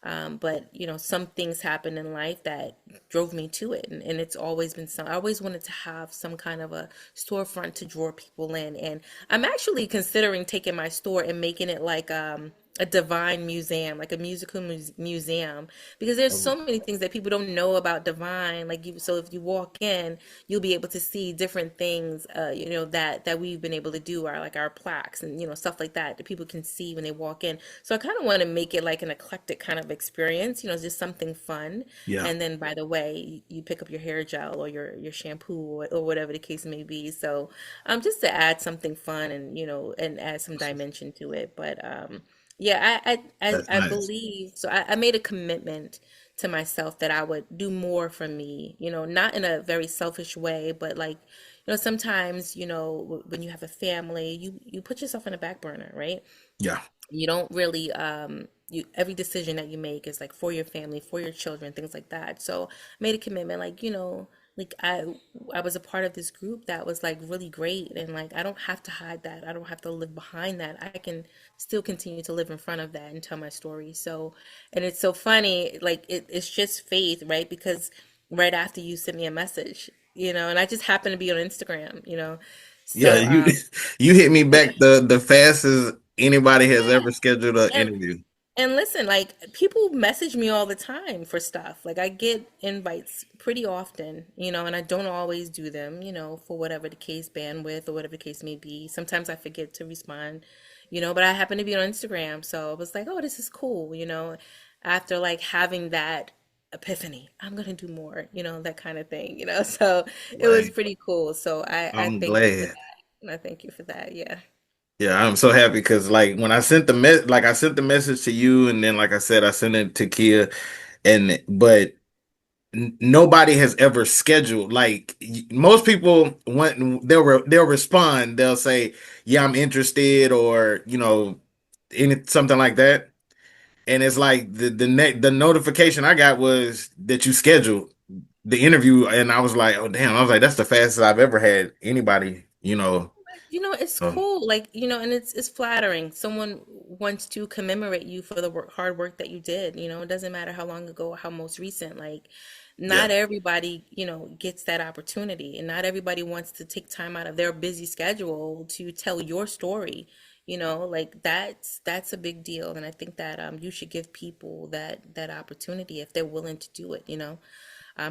Speaker 7: But some things happened in life that drove me to it, and it's always been I always wanted to have some kind of a storefront to draw people in, and I'm actually considering taking my store and making it like a divine museum, like a musical museum, because there's so many things that people don't know about divine. Like so if you walk in, you'll be able to see different things, that we've been able to do, our plaques and stuff like that people can see when they walk in. So I kind of want to make it like an eclectic kind of experience, just something fun.
Speaker 4: Yeah.
Speaker 7: And then, by the way, you pick up your hair gel or your shampoo, or whatever the case may be. So just to add something fun, and add some dimension to it. But yeah,
Speaker 4: That's
Speaker 7: I
Speaker 4: nice.
Speaker 7: believe so. I made a commitment to myself that I would do more for me, not in a very selfish way, but like, sometimes, when you have a family, you put yourself on a back burner, right?
Speaker 4: Yeah.
Speaker 7: You don't really every decision that you make is like for your family, for your children, things like that. So I made a commitment, like, like I was a part of this group that was like really great, and like I don't have to hide that. I don't have to live behind that. I can still continue to live in front of that and tell my story. So, and it's so funny, like it's just faith, right? Because right after you sent me a message, and I just happened to be on Instagram.
Speaker 4: Yeah,
Speaker 7: So
Speaker 4: you hit me back the fastest anybody has
Speaker 7: yeah.
Speaker 4: ever scheduled an
Speaker 7: And
Speaker 4: interview.
Speaker 7: And listen, like people message me all the time for stuff. Like I get invites pretty often, and I don't always do them, for whatever the case, bandwidth or whatever the case may be. Sometimes I forget to respond, but I happen to be on Instagram. So I was like, oh, this is cool, after like having that epiphany, I'm gonna do more, that kind of thing, So it was
Speaker 4: Like,
Speaker 7: pretty cool. So I
Speaker 4: I'm
Speaker 7: thank you for
Speaker 4: glad.
Speaker 7: that. And I thank you for that. Yeah.
Speaker 4: Yeah, I'm so happy because like when I sent the message to you, and then like I said, I sent it to Kia, and but nobody has ever scheduled. Like most people, when they'll respond, they'll say, "Yeah, I'm interested," or something like that. And it's like the notification I got was that you scheduled the interview, and I was like, "Oh damn!" I was like, "That's the fastest I've ever had anybody."
Speaker 7: It's
Speaker 4: Um,
Speaker 7: cool, like, and it's flattering. Someone wants to commemorate you for the hard work that you did. It doesn't matter how long ago or how most recent. Like,
Speaker 4: yeah.
Speaker 7: not everybody, gets that opportunity, and not everybody wants to take time out of their busy schedule to tell your story. Like that's a big deal, and I think that you should give people that opportunity if they're willing to do it.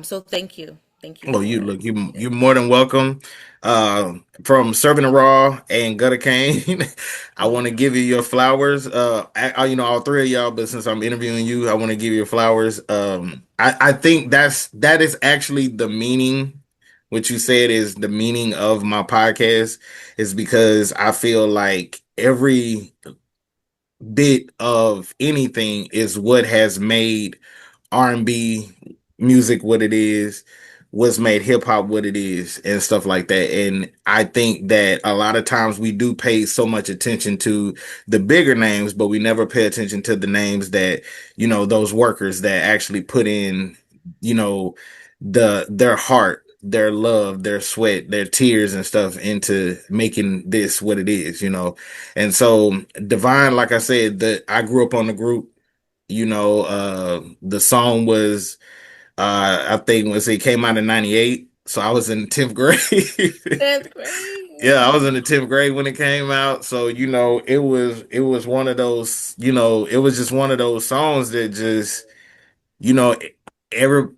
Speaker 7: So thank you
Speaker 4: Oh, you
Speaker 7: for
Speaker 4: look, you're more than welcome. From Serving the Raw and Gutter Cane, I want to
Speaker 7: it.
Speaker 4: give you your flowers. All three of y'all, but since I'm interviewing you, I want to give you your flowers. I think that is actually the meaning. What you said is the meaning of my podcast is because I feel like every bit of anything is what has made R&B music what it is, what's made hip hop what it is, and stuff like that. And I think that a lot of times we do pay so much attention to the bigger names, but we never pay attention to the names that, those workers that actually put in, you know, their heart, their love, their sweat, their tears and stuff into making this what it is. And so Divine, like I said, that I grew up on the group. The song was I think was it came out in 98. So I was in 10th grade.
Speaker 7: 10th grade.
Speaker 4: Yeah, I
Speaker 7: Mm.
Speaker 4: was in the 10th grade when it came out. So, it was one of those, it was just one of those songs that just, you know, every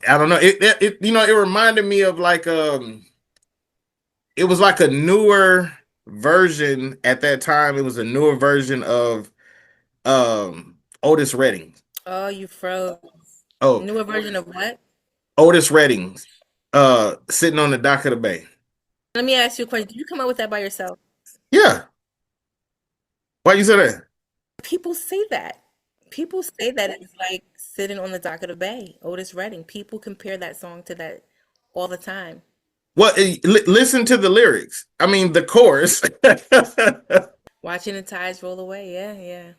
Speaker 4: I don't know. It reminded me of like it was like a newer version at that time. It was a newer version of Otis Redding.
Speaker 7: Oh, you froze.
Speaker 4: Oh,
Speaker 7: Newer version of what?
Speaker 4: Otis Redding's sitting on the dock of the bay.
Speaker 7: Let me ask you a question. Did you come up with that by yourself?
Speaker 4: Yeah. Why you say that?
Speaker 7: People say that. People say that it's like sitting on the dock of the bay, Otis Redding. People compare that song to that all the time.
Speaker 4: Well, listen to the lyrics. I mean, the chorus.
Speaker 7: Watching the tides roll away. Yeah, yeah.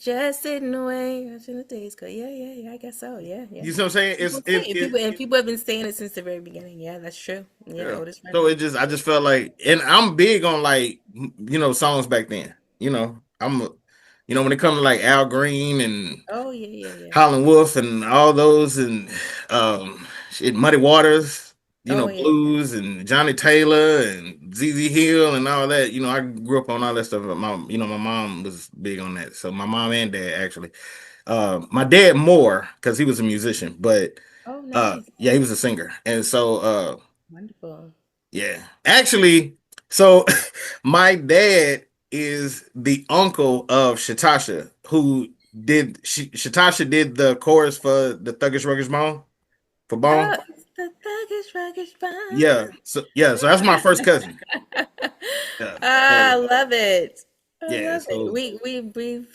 Speaker 7: Just sitting away, watching the days go. Yeah, yeah, yeah. I guess so. Yeah, yeah.
Speaker 4: You see what I'm saying?
Speaker 7: People say it. People have been saying it since the very beginning. Yeah, that's true. Yeah,
Speaker 4: Yeah.
Speaker 7: Otis
Speaker 4: So
Speaker 7: Redding.
Speaker 4: I just felt like, and I'm big on like, songs back then. When it comes to like Al Green and
Speaker 7: Oh, yeah, yeah, yeah.
Speaker 4: Howlin' Wolf and all those, and Muddy Waters,
Speaker 7: Oh, yeah, yeah.
Speaker 4: blues and Johnny Taylor and ZZ Hill and all that. I grew up on all that stuff. My mom was big on that. So my mom and dad actually. My dad more because he was a musician, but
Speaker 7: Oh, nice.
Speaker 4: yeah, he was a singer, and so
Speaker 7: Wonderful.
Speaker 4: yeah, actually, so my dad is the uncle of Shatasha, who Shatasha did the chorus for the Thuggish Ruggish Bone for
Speaker 7: Oh,
Speaker 4: Bone.
Speaker 7: it's the thuggish, ruggish
Speaker 4: Yeah,
Speaker 7: bone.
Speaker 4: so that's my first cousin. Yeah,
Speaker 7: I
Speaker 4: so
Speaker 7: love it. I
Speaker 4: yeah,
Speaker 7: love it.
Speaker 4: so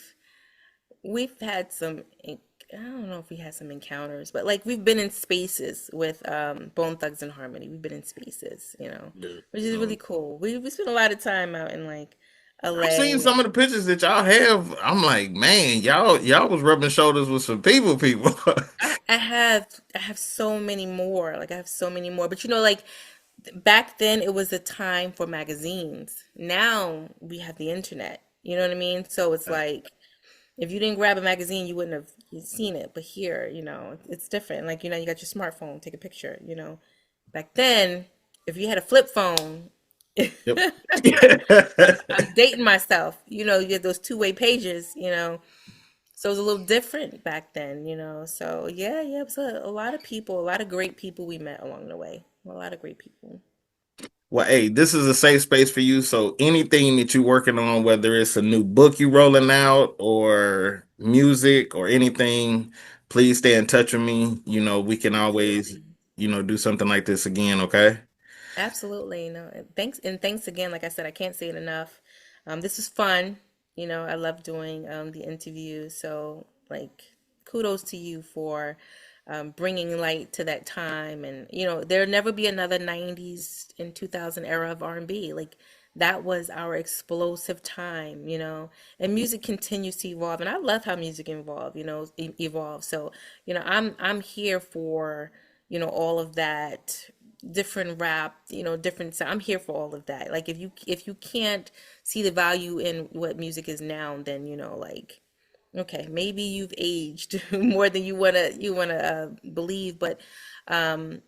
Speaker 7: We've had some, I don't know if we had some encounters, but like we've been in spaces with Bone Thugs and Harmony. We've been in spaces,
Speaker 4: yeah,
Speaker 7: which is really cool. We spent a lot of time out in like
Speaker 4: I've seen
Speaker 7: LA.
Speaker 4: some of the pictures that y'all have. I'm like, man, y'all was rubbing shoulders with some people.
Speaker 7: I have so many more. Like I have so many more. But like back then it was a time for magazines. Now we have the internet. You know what I mean? So it's like if you didn't grab a magazine, you wouldn't have seen it. But here, it's different. Like, you got your smartphone, take a picture. Back then, if you had a flip phone,
Speaker 4: Yep.
Speaker 7: I'm dating myself. You get those two-way pages. So it was a little different back then. So yeah, yeah, it was a lot of people, a lot of great people we met along the way. A lot of great people.
Speaker 4: Well, hey, this is a safe space for you. So anything that you're working on, whether it's a new book you rolling out or music or anything, please stay in touch with me. We can always,
Speaker 7: Absolutely.
Speaker 4: do something like this again, okay?
Speaker 7: Absolutely. No, and thanks again. Like I said, I can't say it enough. This is fun. I love doing the interviews. So, like, kudos to you for bringing light to that time. And there'll never be another '90s and 2000 era of R&B. Like that was our explosive time. And music continues to evolve. And I love how music evolves. So, I'm here for all of that different rap, different sound. I'm here for all of that. Like if you can't see the value in what music is now, then like okay, maybe you've aged more than you wanna believe, but I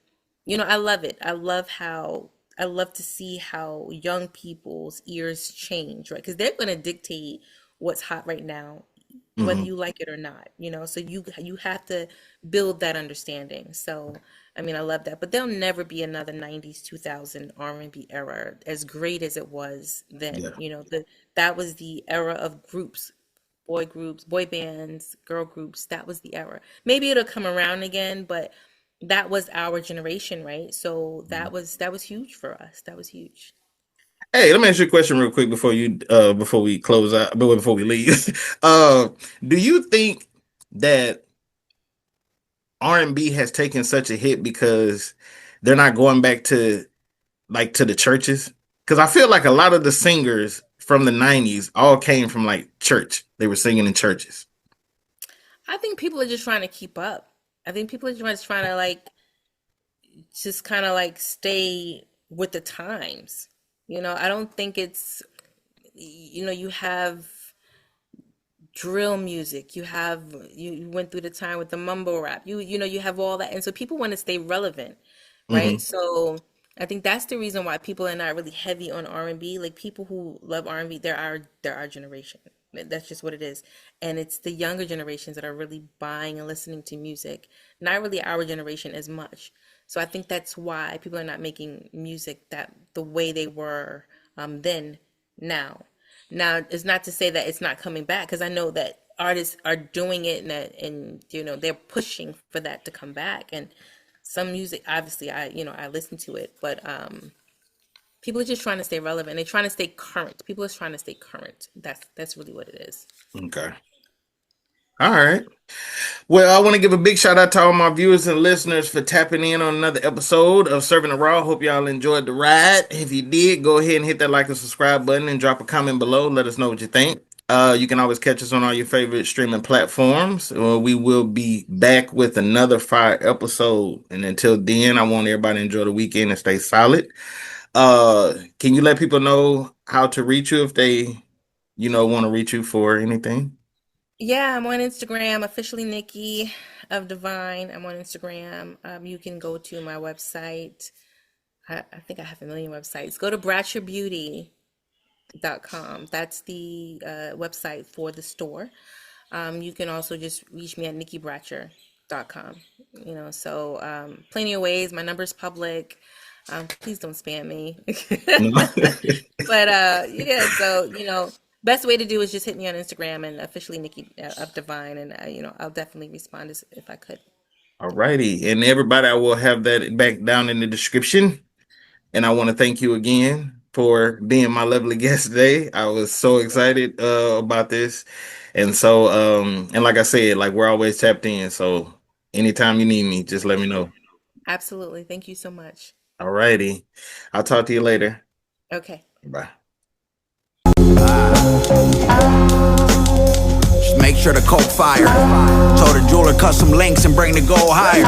Speaker 7: love it. I love to see how young people's ears change, right? Because they're gonna dictate what's hot right now, whether
Speaker 4: Mhm.
Speaker 7: you like it or not. So you have to build that understanding. So I mean, I love that, but there'll never be another '90s 2000 R&B era as great as it was then.
Speaker 4: Yeah.
Speaker 7: That was the era of groups, boy bands, girl groups. That was the era. Maybe it'll come around again, but that was our generation, right? So that was huge for us. That was huge.
Speaker 4: Hey, let me ask you a question real quick before we close out, but before we leave. Do you think that R&B has taken such a hit because they're not going back to the churches? Because I feel like a lot of the singers from the 90s all came from like church. They were singing in churches.
Speaker 7: I think people are just trying to keep up. I think people are just trying to like just kind of like stay with the times. I don't think it's you have drill music, you went through the time with the mumble rap. You have all that. And so people want to stay relevant, right?
Speaker 4: Hmm.
Speaker 7: So I think that's the reason why people are not really heavy on R&B. Like people who love R&B, they're our generation. That's just what it is. And it's the younger generations that are really buying and listening to music, not really our generation as much. So I think that's why people are not making music that the way they were then now. Now, it's not to say that it's not coming back because I know that artists are doing it and they're pushing for that to come back. And some music, obviously, I listen to it, but people are just trying to stay relevant. They're trying to stay current. People are trying to stay current. That's really what it is.
Speaker 4: Okay. All right. Well, I want to give a big shout out to all my viewers and listeners for tapping in on another episode of Serving the Raw. Hope y'all enjoyed the ride. If you did, go ahead and hit that like and subscribe button and drop a comment below. Let us know what you think. You can always catch us on all your favorite streaming platforms. We will be back with another fire episode. And until then, I want everybody to enjoy the weekend and stay solid. Can you let people know how to reach you if they, want to reach you for anything?
Speaker 7: Yeah, I'm on Instagram, officially Nikki of Divine. I'm on Instagram. You can go to my website. I think I have a million websites. Go to bratcherbeauty.com. That's the website for the store. You can also just reach me at nikkibratcher.com. So plenty of ways. My number's public. Please don't spam me. But yeah, so best way to do is just hit me on Instagram and officially Nikki of Divine, and I'll definitely respond if I could.
Speaker 4: All righty, and everybody, I will have that back down in the description. And I want to thank you again for being my lovely guest today. I was so excited about this, and so and like I said, like we're always tapped in. So anytime you need me, just let me know.
Speaker 7: Absolutely, thank you so much.
Speaker 4: All righty, I'll talk to you later.
Speaker 7: Okay.
Speaker 4: Bye.
Speaker 5: Just make sure the coke fire. Told the jeweler cut some links and bring the gold higher.